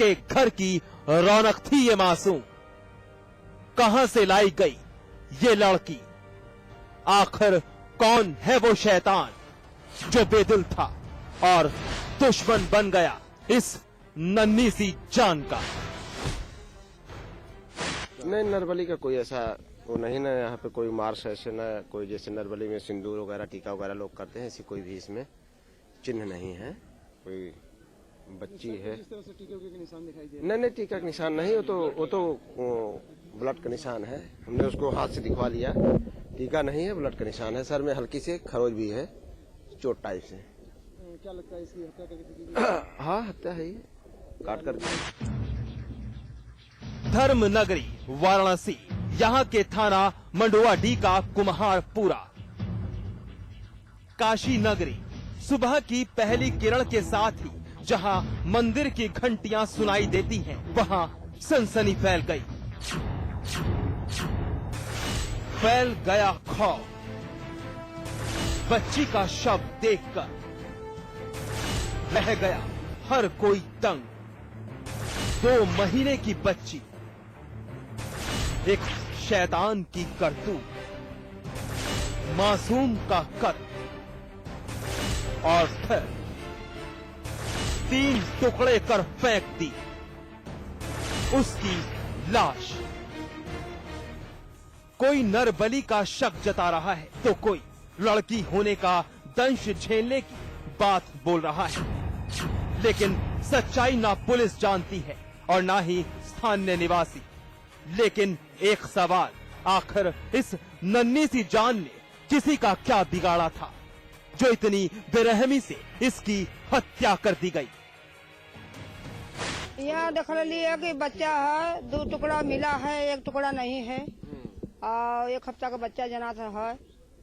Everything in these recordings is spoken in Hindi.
जिसके घर की रौनक थी ये मासूम, कहां से लाई गई ये लड़की? आखिर कौन है वो शैतान जो बेदिल था और दुश्मन बन गया इस नन्ही सी जान का? नहीं, नरबली का कोई ऐसा वो नहीं ना, यहाँ पे कोई मार्च ऐसे ना, कोई जैसे नरबली में सिंदूर वगैरह टीका वगैरह लोग करते हैं, ऐसी कोई भी इसमें चिन्ह नहीं है। कोई बच्ची है, जिस तरह से टीके के निशान दिखाई दे नहीं, टीका का निशान नहीं, वो तो ब्लड का निशान है। हमने उसको हाथ से दिखवा लिया, टीका नहीं है, ब्लड का निशान है। सर में हल्की से खरोच भी है, चोट टाइप से। क्या लगता है इसकी हत्या करके? हाँ, हत्या है, काट कर। धर्म नगरी वाराणसी, यहाँ के थाना मंडुआडीह का कुम्हारपुरा। काशी नगरी, सुबह की पहली किरण के साथ ही जहाँ मंदिर की घंटियां सुनाई देती हैं, वहाँ सनसनी फैल गई। फैल गया खौफ। बच्ची का शव देखकर रह गया हर कोई दंग। 2 महीने की बच्ची, एक शैतान की करतूत, मासूम का कत्ल और फिर 3 टुकड़े कर फेंक दी उसकी लाश। कोई नरबली का शक जता रहा है तो कोई लड़की होने का दंश झेलने की बात बोल रहा है, लेकिन सच्चाई ना पुलिस जानती है और ना ही स्थानीय निवासी। लेकिन एक सवाल, आखिर इस नन्ही सी जान ने किसी का क्या बिगाड़ा था जो इतनी बेरहमी से इसकी हत्या कर दी गई? यहाँ देख लिया कि बच्चा है, 2 टुकड़ा मिला है, 1 टुकड़ा नहीं है। और 1 हफ्ता का बच्चा जना था है,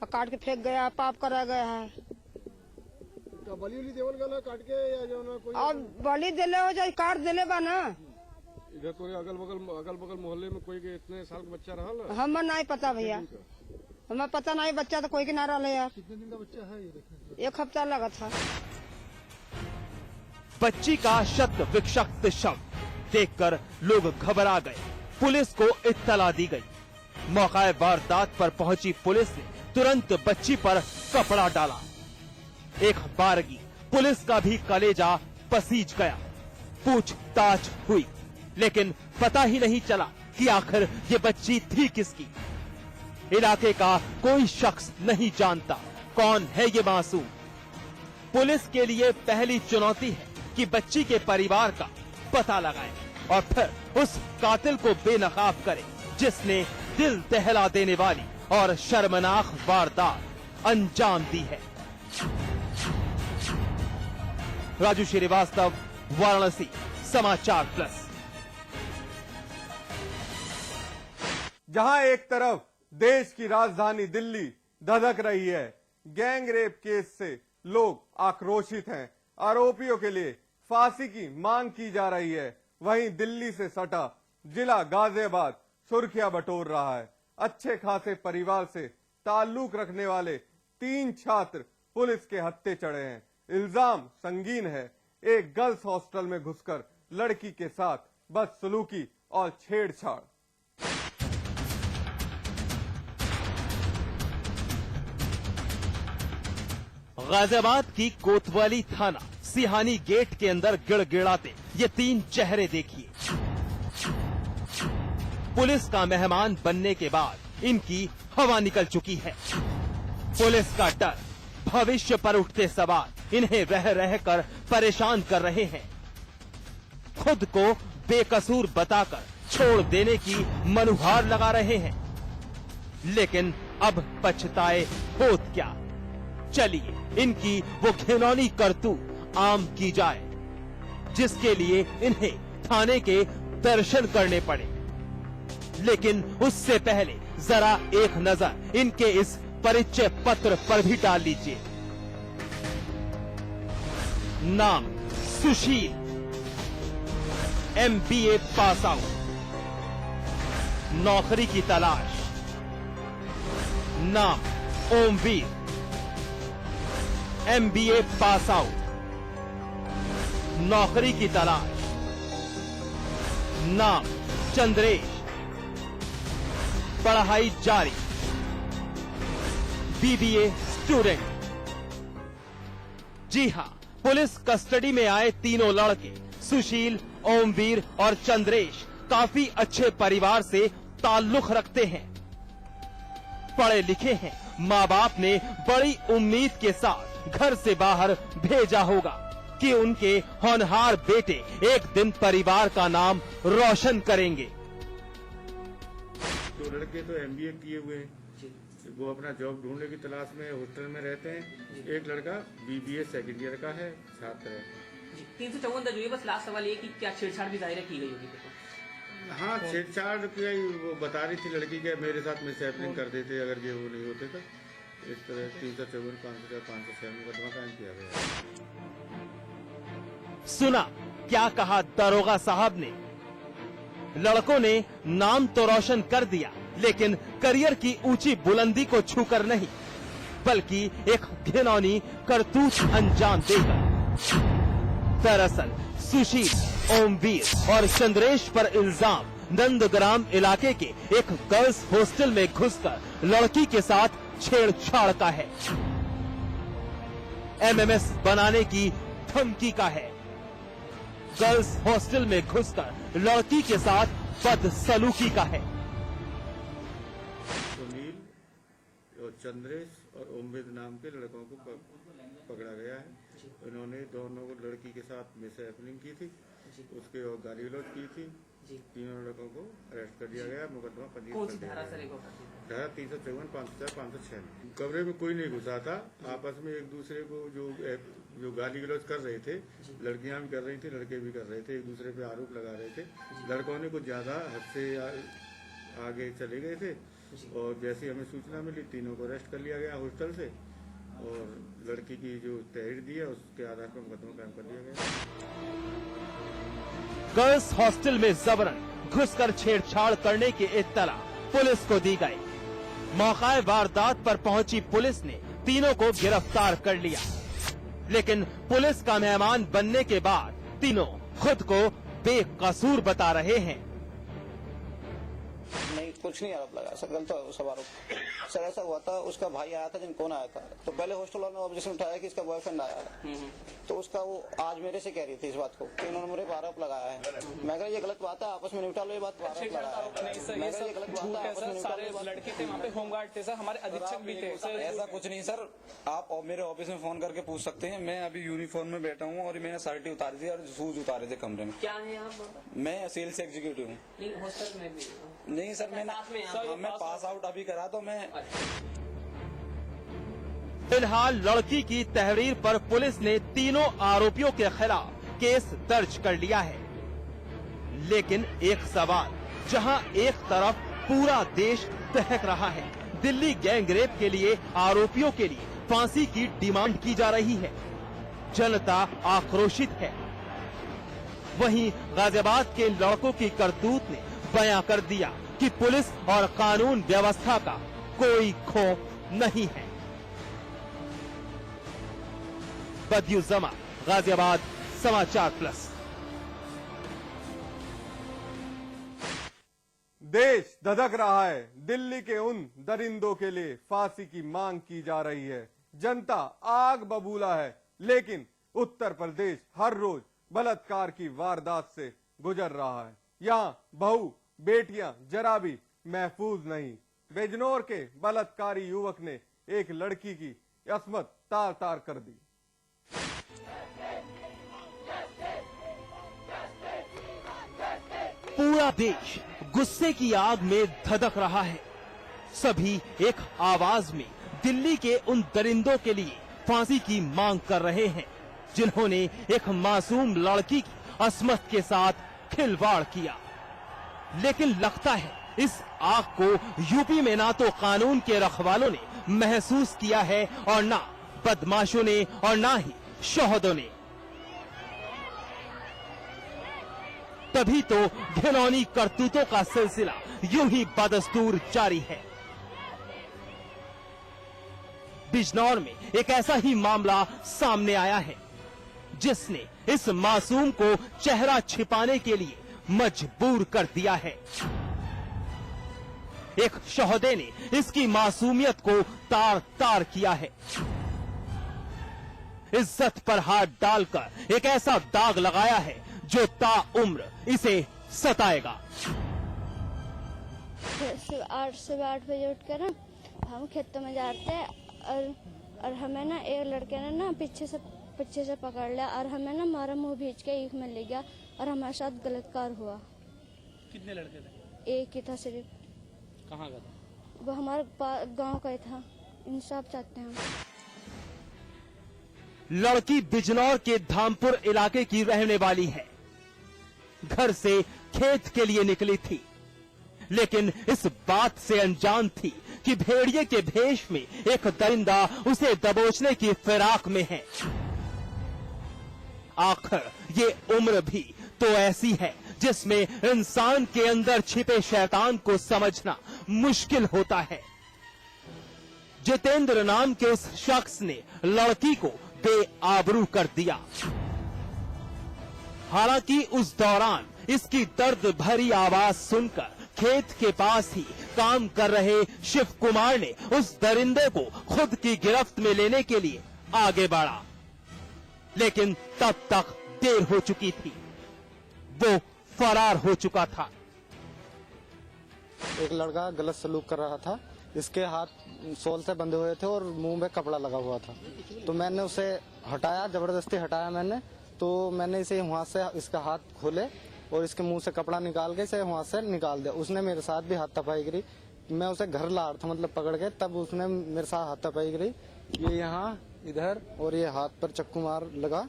और काट के फेंक गया, पाप करा गया है। तो बलि उली देवल गला काट के या जो ना कोई अब बलि दिले हो जाए, काट दिले बा ना। इधर कोई अगल बगल मोहल्ले में कोई के इतने साल का बच्चा रहा? हमें नहीं पता भैया, हमें पता नहीं, बच्चा तो कोई के ना रहा यार। कितने दिन का बच्चा है ये? 1 हफ्ता लगा था। बच्ची का शत विक्षत शव देखकर लोग घबरा गए। पुलिस को इत्तला दी गई। मौका वारदात पर पहुंची पुलिस ने तुरंत बच्ची पर कपड़ा डाला। एक बारगी पुलिस का भी कलेजा पसीज गया। पूछताछ हुई, लेकिन पता ही नहीं चला कि आखिर ये बच्ची थी किसकी। इलाके का कोई शख्स नहीं जानता कौन है ये मासूम। पुलिस के लिए पहली चुनौती है कि बच्ची के परिवार का पता लगाए और फिर उस कातिल को बेनकाब करे जिसने दिल दहला देने वाली और शर्मनाक वारदात अंजाम दी है। राजू श्रीवास्तव, वाराणसी, समाचार प्लस। जहां एक तरफ देश की राजधानी दिल्ली धधक रही है, गैंग रेप केस से लोग आक्रोशित हैं, आरोपियों के लिए फांसी की मांग की जा रही है, वहीं दिल्ली से सटा जिला गाजियाबाद सुर्खियां बटोर रहा है। अच्छे खासे परिवार से ताल्लुक रखने वाले 3 छात्र पुलिस के हत्थे चढ़े हैं। इल्जाम संगीन है, एक गर्ल्स हॉस्टल में घुसकर लड़की के साथ बदसलूकी और छेड़छाड़। गाजियाबाद की कोतवाली थाना सिहानी गेट के अंदर गिड़गिड़ाते ये 3 चेहरे देखिए। पुलिस का मेहमान बनने के बाद इनकी हवा निकल चुकी है। पुलिस का डर, भविष्य पर उठते सवाल इन्हें रह रहकर परेशान कर रहे हैं। खुद को बेकसूर बताकर छोड़ देने की मनुहार लगा रहे हैं, लेकिन अब पछताए होत क्या। चलिए इनकी वो घिनौनी करतूत आम की जाए, जिसके लिए इन्हें थाने के दर्शन करने पड़े। लेकिन उससे पहले जरा एक नजर इनके इस परिचय पत्र पर भी डाल लीजिए। नाम सुशील, MBA पास आउट, नौकरी की तलाश। नाम ओमवीर, MBA पास आउट, नौकरी की तलाश। नाम चंद्रेश, पढ़ाई जारी, बीबीए स्टूडेंट। जी हां, पुलिस कस्टडी में आए तीनों लड़के सुशील, ओमवीर और चंद्रेश काफी अच्छे परिवार से ताल्लुक रखते हैं, पढ़े लिखे हैं। माँ बाप ने बड़ी उम्मीद के साथ घर से बाहर भेजा होगा कि उनके होनहार बेटे एक दिन परिवार का नाम रोशन करेंगे। दो लड़के तो एमबीए किए हुए हैं, वो अपना जॉब ढूंढने की तलाश में हॉस्टल में रहते हैं। एक लड़का बीबीए सेकंड ईयर का है, छात्र है। 354 दर्ज हुई है। बस लास्ट सवाल ये कि क्या छेड़छाड़ भी दायरा की गई होगी? हाँ, छेड़छाड़ की वो बता रही थी लड़की के मेरे साथ मिसहैपनिंग कर देते अगर ये वो नहीं होते तो। इस तरह 354, 506 मुकदमा कायम किया गया। सुना क्या कहा दरोगा साहब ने? लड़कों ने नाम तो रोशन कर दिया, लेकिन करियर की ऊंची बुलंदी को छूकर नहीं, बल्कि एक घिनौनी करतूत अंजाम देगा। दरअसल सुशील, ओमवीर और चंद्रेश पर इल्जाम नंदग्राम इलाके के एक गर्ल्स हॉस्टल में घुसकर लड़की के साथ छेड़छाड़ का है, एमएमएस बनाने की धमकी का है, गर्ल्स हॉस्टल में घुसकर लड़की के साथ बदसलूकी का है। सुनील और चंद्रेश और ओमवेद नाम के लड़कों को पकड़ा गया है। इन्होंने दोनों लड़की के साथ मिसहैपनिंग की थी, उसके और गाली गलौज की थी। तीनों लड़कों को अरेस्ट कर दिया गया। मुकदमा पंजीकृत कर दिया गया। धारा 354, 504, 506। कमरे में कोई नहीं घुसा था। आपस में एक दूसरे को जो गाली गलौज कर रहे थे, लड़कियां भी कर रही थी, लड़के भी कर रहे थे, एक दूसरे पे आरोप लगा रहे थे। लड़कों ने कुछ ज्यादा हद से आगे चले गए थे और जैसे हमें सूचना मिली तीनों को अरेस्ट कर लिया गया हॉस्टल से और लड़की की जो तहरीर दी है उसके आधार पर मुकदमा कायम कर दिया गया। गर्ल्स हॉस्टल में जबरन घुसकर छेड़छाड़ करने की इत्तला पुलिस को दी गई। मौका वारदात पर पहुंची पुलिस ने तीनों को गिरफ्तार कर लिया, लेकिन पुलिस का मेहमान बनने के बाद तीनों खुद को बेकसूर बता रहे हैं। नहीं, कुछ नहीं आरोप लगा सर, गलत है सब आरोप। सर ऐसा हुआ था, उसका भाई आया था, जिनको आया था, तो पहले हॉस्टल वालों ने ऑब्जेक्शन उठाया कि इसका बॉयफ्रेंड आया है, तो उसका वो आज मेरे से कह रही थी इस बात को कि उन्होंने मेरे पर आरोप लगाया है। मैं कहा ये गलत बात है, आपस में निपटा लो ये बात। आरोप लगाया है, मैं कहा ये गलत बात है, आपस में निपटा लो ये बात। लड़के थे वहाँ पे, होमगार्ड थे सर, हमारे अधीक्षक भी थे। ऐसा कुछ नहीं सर, आप मेरे ऑफिस में फोन करके पूछ सकते हैं। मैं अभी यूनिफॉर्म में बैठा हूँ और मैंने शर्ट उतारी थी और शूज उतारे थे कमरे में। क्या है आप? मैं सेल्स एग्जीक्यूटिव हूँ। हॉस्टल में भी? नहीं सर, मैं पास आउट अभी करा तो मैं। फिलहाल लड़की की तहरीर पर पुलिस ने तीनों आरोपियों के खिलाफ केस दर्ज कर लिया है। लेकिन एक सवाल, जहां एक तरफ पूरा देश दहक रहा है, दिल्ली गैंगरेप के लिए आरोपियों के लिए फांसी की डिमांड की जा रही है, जनता आक्रोशित है, वहीं गाजियाबाद के लड़कों की करतूत ने बयां कर दिया कि पुलिस और कानून व्यवस्था का कोई खौफ नहीं है। बदियुज्जमा, गाजियाबाद, समाचार प्लस। देश धधक रहा है। दिल्ली के उन दरिंदों के लिए फांसी की मांग की जा रही है। जनता आग बबूला है, लेकिन उत्तर प्रदेश हर रोज बलात्कार की वारदात से गुजर रहा है। यहाँ बहू बेटियां जरा भी महफूज नहीं। बिजनौर के बलात्कारी युवक ने एक लड़की की अस्मत तार तार कर दी। पूरा देश गुस्से की आग में धधक रहा है। सभी एक आवाज में दिल्ली के उन दरिंदों के लिए फांसी की मांग कर रहे हैं, जिन्होंने एक मासूम लड़की की अस्मत के साथ खिलवाड़ किया। लेकिन लगता है इस आग को यूपी में ना तो कानून के रखवालों ने महसूस किया है और ना बदमाशों ने और ना ही शोहदों ने। तभी तो घिनौनी करतूतों का सिलसिला यूं ही बदस्तूर जारी है। बिजनौर में एक ऐसा ही मामला सामने आया है, जिसने इस मासूम को चेहरा छिपाने के लिए मजबूर कर दिया है। एक शोहदे ने इसकी मासूमियत को तार तार किया है। इज्जत पर हाथ डालकर एक ऐसा दाग लगाया है जो ताउम्र इसे सताएगा। 8 बजे उठकर ना हम खेतों में जाते हैं और हमें ना एक लड़के ने ना पीछे से पकड़ लिया और हमें ना हमारा मुंह भींच के ईख में ले गया और हमारे साथ गलत कार हुआ। कितने लड़के थे? एक ही था सिर्फ। कहाँ का था? वो हमारे गांव का ही था। इंसाफ चाहते हैं हम। लड़की बिजनौर के धामपुर इलाके की रहने वाली है। घर से खेत के लिए निकली थी, लेकिन इस बात से अनजान थी कि भेड़िए के भेष में एक दरिंदा उसे दबोचने की फिराक में है। आखिर ये उम्र भी तो ऐसी है जिसमें इंसान के अंदर छिपे शैतान को समझना मुश्किल होता है। जितेंद्र नाम के उस शख्स ने लड़की को बेआबरू कर दिया। हालांकि उस दौरान इसकी दर्द भरी आवाज सुनकर खेत के पास ही काम कर रहे शिव कुमार ने उस दरिंदे को खुद की गिरफ्त में लेने के लिए आगे बढ़ा, लेकिन तब तक देर हो चुकी थी। वो फरार हो चुका था। एक लड़का गलत सलूक कर रहा था। इसके हाथ सोल से बंधे हुए थे और मुंह में कपड़ा लगा हुआ था। तो मैंने उसे हटाया, जबरदस्ती हटाया मैंने। तो मैंने इसे वहां से इसका हाथ खोले और इसके मुंह से कपड़ा निकाल के इसे वहां से निकाल दिया। उसने मेरे साथ भी हाथापाई करी। मैं उसे घर ला रहा था, मतलब पकड़ के, तब उसने मेरे साथ हाथापाई करी। ये यहाँ, इधर, और ये हाथ पर चक्कू मार लगा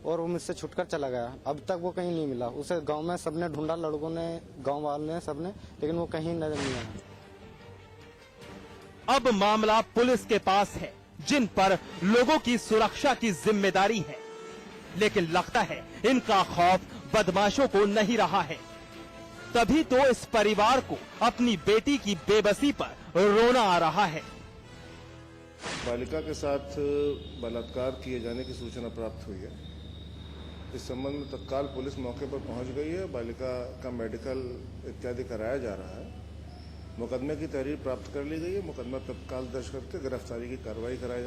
और वो मुझसे छुटकर चला गया। अब तक वो कहीं नहीं मिला। उसे गांव में सबने ढूंढा, लड़कों ने, गांव वालों ने, सबने, लेकिन वो कहीं नजर नहीं आया। अब मामला पुलिस के पास है, जिन पर लोगों की सुरक्षा की जिम्मेदारी है, लेकिन लगता है इनका खौफ बदमाशों को नहीं रहा है। तभी तो इस परिवार को अपनी बेटी की बेबसी पर रोना आ रहा है। बालिका के साथ बलात्कार किए जाने की सूचना प्राप्त हुई है। इस संबंध में तत्काल पुलिस मौके पर पहुंच गई है। बालिका का मेडिकल इत्यादि कराया जा रहा है। मुकदमे की तहरीर प्राप्त कर ली गई है। मुकदमा तत्काल दर्ज करके गिरफ्तारी की कार्रवाई कराई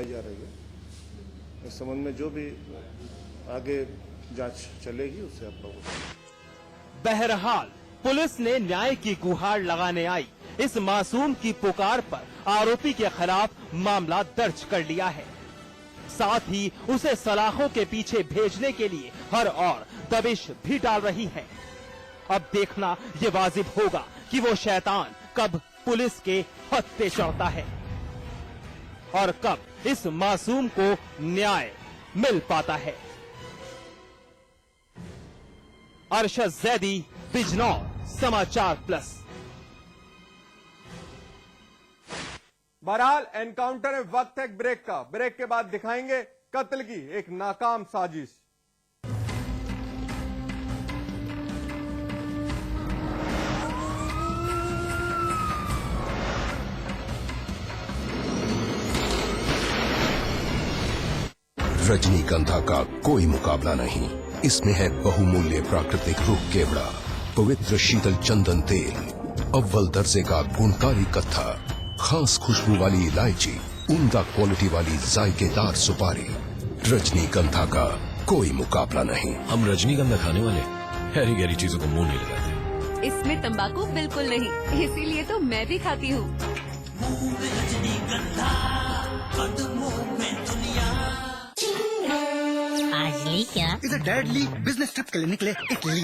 जा रही है। इस संबंध में जो भी आगे जांच चलेगी उससे आप लोगों को। बहरहाल पुलिस ने न्याय की गुहार लगाने आई इस मासूम की पुकार पर आरोपी के खिलाफ मामला दर्ज कर लिया है। साथ ही उसे सलाखों के पीछे भेजने के लिए हर और दबिश भी डाल रही है। अब देखना ये वाजिब होगा कि वो शैतान कब पुलिस के हत्थे चढ़ता है और कब इस मासूम को न्याय मिल पाता है। अरशद जैदी, बिजनौर, समाचार प्लस। बहरहाल एनकाउंटर में वक्त है ब्रेक का। ब्रेक के बाद दिखाएंगे कत्ल की एक नाकाम साजिश। रजनीगंधा का कोई मुकाबला नहीं। इसमें है बहुमूल्य प्राकृतिक रूप केवड़ा, पवित्र शीतल चंदन तेल, अव्वल दर्जे का गुणकारी कत्था, खास खुशबू वाली इलायची, उम्दा क्वालिटी वाली जायकेदार सुपारी। रजनीगंधा का कोई मुकाबला नहीं। हम रजनीगंधा खाने वाले हैरी गहरी चीजों को मुंह नहीं लगाते। इसमें तंबाकू बिल्कुल नहीं, इसीलिए तो मैं भी खाती हूँ। आज ली क्या? इधर डैड ली बिजनेस ट्रिप के लिए निकले इटली।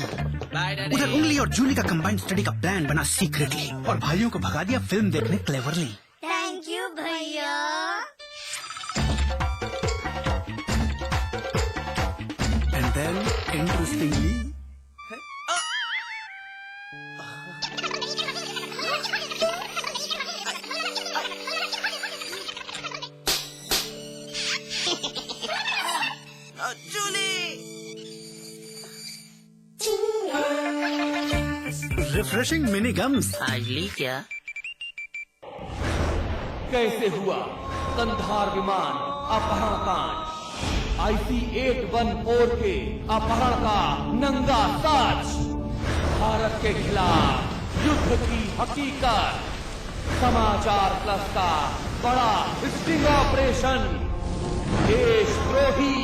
उधर उंगली और जूली का कंबाइंड स्टडी का प्लान बना सीक्रेटली, और भाइयों को भगा दिया फिल्म देखने क्लेवरली। थैंक यू भैया। And then interestingly refreshing mini gums. आज ली क्या? कैसे हुआ कंधार विमान अपहरण कांड? IC 814 के अपहरण का नंगा सच, भारत के खिलाफ युद्ध की हकीकत। समाचार प्लस का बड़ा स्टिंग ऑपरेशन, देशद्रोही